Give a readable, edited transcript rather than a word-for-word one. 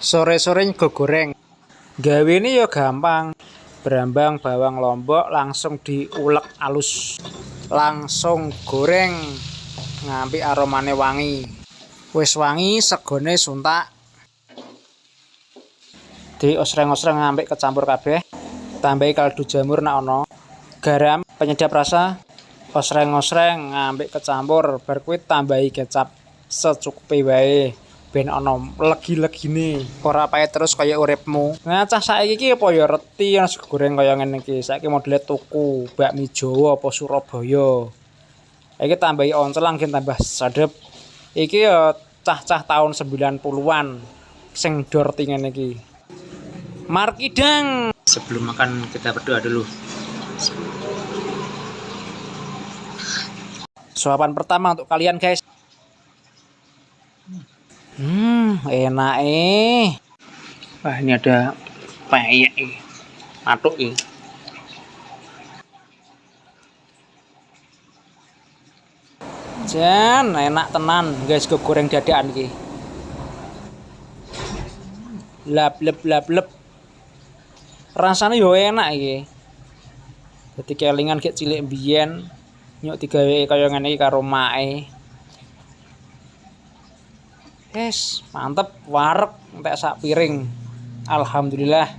Sore-sore nyego goreng. Gawene ya gampang. Brambang bawang lombok langsung diulek alus. Langsung goreng nganti aromane wangi. Wis wangi segone suntak. Diosreng-osreng nganti kecampur kabeh. Tambahi kaldu jamur nek ana. Garam, penyedap rasa. Osreng-osreng nganti kecampur. Bar kuwi tambahi kecap secukupe wae. Ben ana legi-legine, ora pae terus kaya uripmu. Nah, cah saiki iki apa ya reti nasi goreng kaya ngene iki. Saiki modele tuku bakmi Jawa apa Surabaya. Iki tambahi oncel anggen tambah sedep. Iki ya cah-cah tahun 90-an sing dorti ngene iki. Markidang. Sebelum makan kita berdoa dulu. Suapan pertama untuk kalian, guys. Enak Wah, ini ada peyek matuk ini. Jan, enak tenan, guys, goreng dadakan iki. Lap lep. Rasane yo enak iki. Dadi kelingan gek cilik mbiyen nyuk digawe kaya ngene iki karo mae. Mantep, wareg entek sak piring. Alhamdulillah.